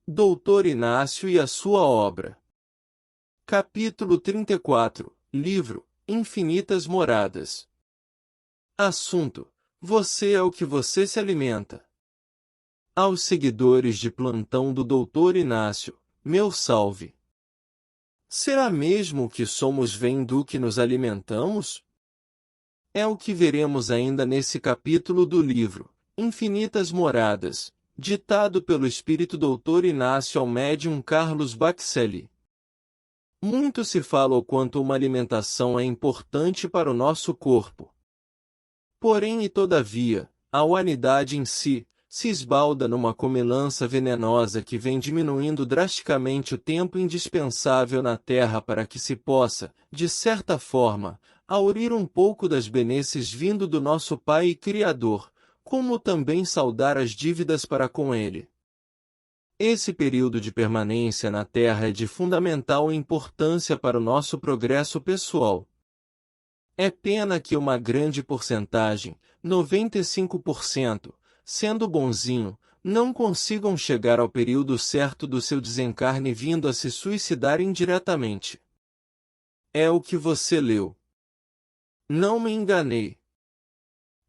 Doutor Inácio e a sua obra. Capítulo 34. Livro Infinitas Moradas. Assunto: Você é o que você se alimenta. Aos seguidores de plantão do Doutor Inácio, meu salve. Será mesmo que somos vem do que nos alimentamos? É o que veremos ainda nesse capítulo do livro Infinitas Moradas, ditado pelo Espírito Doutor Inácio ao médium Carlos Bacelli. Muito se fala o quanto uma alimentação é importante para o nosso corpo. Porém e todavia, a humanidade em si, se esbalda numa comilança venenosa que vem diminuindo drasticamente o tempo indispensável na Terra para que se possa, de certa forma, aurir um pouco das benesses vindo do nosso Pai e Criador, como também saldar as dívidas para com Ele. Esse período de permanência na Terra é de fundamental importância para o nosso progresso pessoal. É pena que uma grande porcentagem, 95%, sendo bonzinho, não consigam chegar ao período certo do seu desencarne vindo a se suicidar indiretamente. É o que você leu. Não me enganei.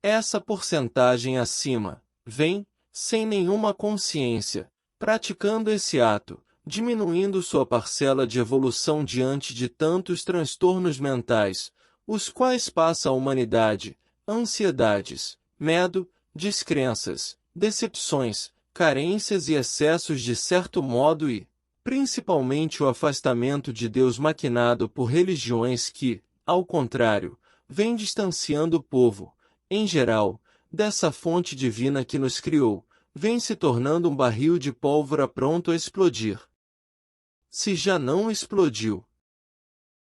Essa porcentagem acima, vem, sem nenhuma consciência, praticando esse ato, diminuindo sua parcela de evolução diante de tantos transtornos mentais, os quais passa a humanidade, ansiedades, medo, descrenças, decepções, carências e excessos de certo modo e, principalmente o afastamento de Deus maquinado por religiões que, ao contrário, vem distanciando o povo, em geral, dessa fonte divina que nos criou, vem se tornando um barril de pólvora pronto a explodir. Se já não explodiu.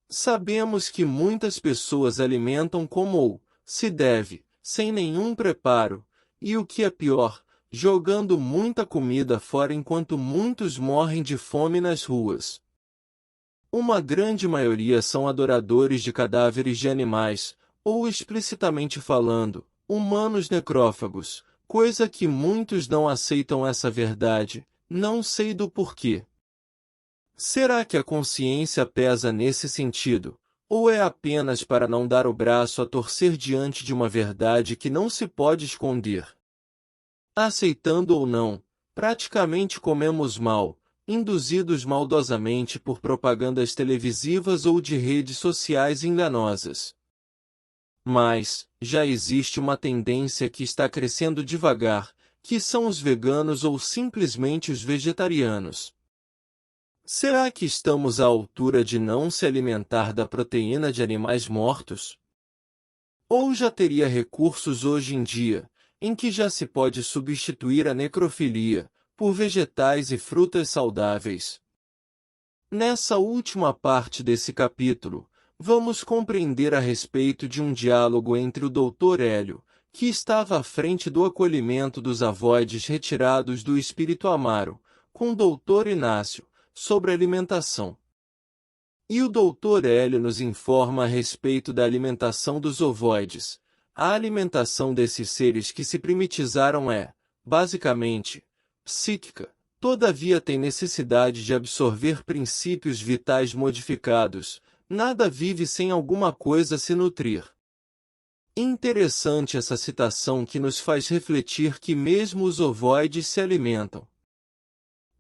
Sabemos que muitas pessoas alimentam como se deve, sem nenhum preparo, e o que é pior, jogando muita comida fora enquanto muitos morrem de fome nas ruas. Uma grande maioria são adoradores de cadáveres de animais, ou explicitamente falando, humanos necrófagos, coisa que muitos não aceitam essa verdade, não sei do porquê. Será que a consciência pesa nesse sentido, ou é apenas para não dar o braço a torcer diante de uma verdade que não se pode esconder? Aceitando ou não, praticamente comemos mal, induzidos maldosamente por propagandas televisivas ou de redes sociais enganosas. Mas, já existe uma tendência que está crescendo devagar, que são os veganos ou simplesmente os vegetarianos. Será que estamos à altura de não se alimentar da proteína de animais mortos? Ou já teria recursos hoje em dia, em que já se pode substituir a necrofilia, por vegetais e frutas saudáveis? Nessa última parte desse capítulo, vamos compreender a respeito de um diálogo entre o Dr. Hélio, que estava à frente do acolhimento dos avoides retirados do Espírito Amaro, com o Dr. Inácio, sobre alimentação. E o Dr. Hélio nos informa a respeito da alimentação dos ovoides. A alimentação desses seres que se primitizaram é, basicamente, psíquica, todavia tem necessidade de absorver princípios vitais modificados. Nada vive sem alguma coisa se nutrir. Interessante essa citação que nos faz refletir que mesmo os ovoides se alimentam.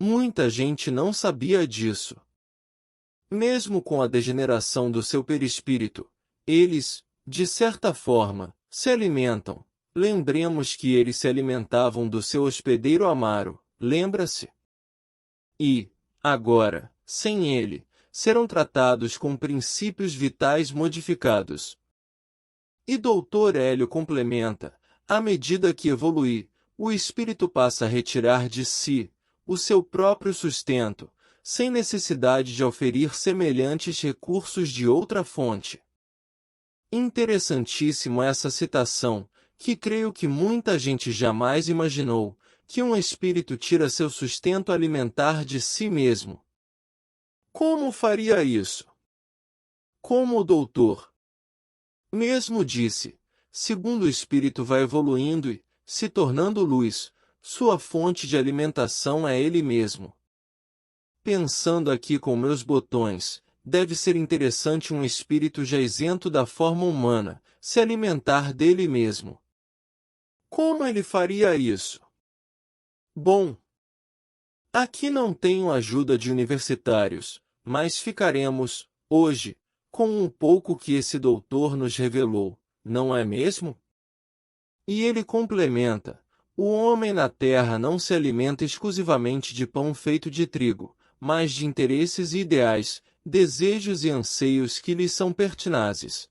Muita gente não sabia disso. Mesmo com a degeneração do seu perispírito, eles, de certa forma, se alimentam. Lembremos que eles se alimentavam do seu hospedeiro Amaro, lembra-se? E, agora, sem ele, serão tratados com princípios vitais modificados. E Dr. Hélio complementa, à medida que evolui, o espírito passa a retirar de si o seu próprio sustento, sem necessidade de oferir semelhantes recursos de outra fonte. Interessantíssimo essa citação, que creio que muita gente jamais imaginou, que um espírito tira seu sustento alimentar de si mesmo. Como faria isso? Como o doutor mesmo disse, segundo o espírito vai evoluindo e, se tornando luz, sua fonte de alimentação é ele mesmo. Pensando aqui com meus botões, deve ser interessante um espírito já isento da forma humana, se alimentar dele mesmo. Como ele faria isso? Bom, aqui não tenho ajuda de universitários, mas ficaremos, hoje, com um pouco que esse doutor nos revelou, não é mesmo? E ele complementa: o homem na terra não se alimenta exclusivamente de pão feito de trigo, mas de interesses e ideais, desejos e anseios que lhe são pertinazes.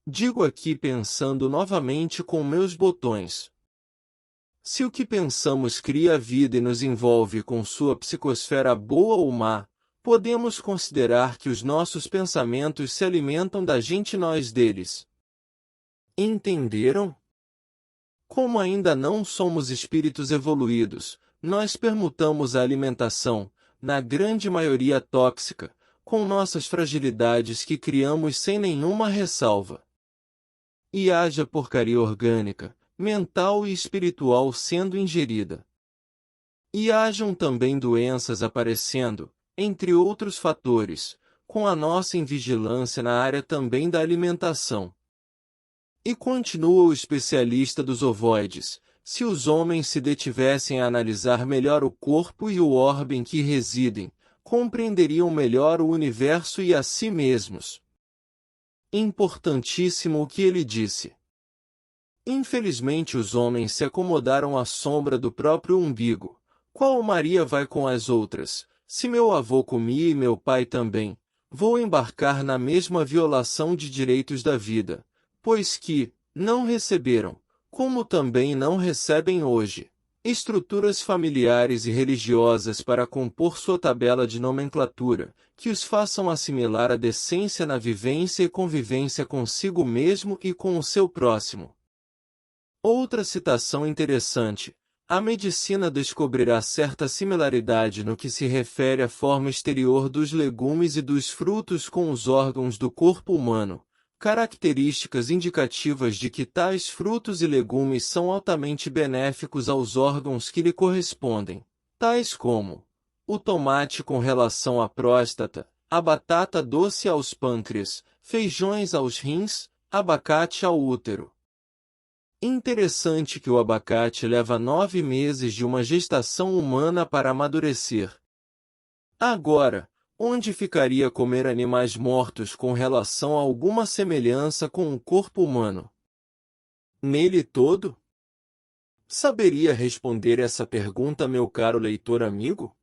Digo aqui pensando novamente com meus botões. Se o que pensamos cria a vida e nos envolve com sua psicosfera boa ou má, podemos considerar que os nossos pensamentos se alimentam da gente e nós deles. Entenderam? Como ainda não somos espíritos evoluídos, nós permutamos a alimentação, na grande maioria tóxica, com nossas fragilidades que criamos sem nenhuma ressalva. E haja porcaria orgânica, mental e espiritual sendo ingerida. E hajam também doenças aparecendo, entre outros fatores, com a nossa invigilância na área também da alimentação. E continua o especialista dos ovoides: se os homens se detivessem a analisar melhor o corpo e o orbe em que residem, compreenderiam melhor o universo e a si mesmos. Importantíssimo o que ele disse. Infelizmente os homens se acomodaram à sombra do próprio umbigo. Qual Maria vai com as outras? Se meu avô comia e meu pai também, vou embarcar na mesma violação de direitos da vida, pois que não receberam, como também não recebem hoje, estruturas familiares e religiosas para compor sua tabela de nomenclatura, que os façam assimilar a decência na vivência e convivência consigo mesmo e com o seu próximo. Outra citação interessante: a medicina descobrirá certa similaridade no que se refere à forma exterior dos legumes e dos frutos com os órgãos do corpo humano, características indicativas de que tais frutos e legumes são altamente benéficos aos órgãos que lhe correspondem, tais como o tomate com relação à próstata, a batata doce aos pâncreas, feijões aos rins, abacate ao útero. Interessante que o abacate leva 9 meses de uma gestação humana para amadurecer. Agora, onde ficaria comer animais mortos com relação a alguma semelhança com o corpo humano? Nele todo? Saberia responder essa pergunta, meu caro leitor amigo?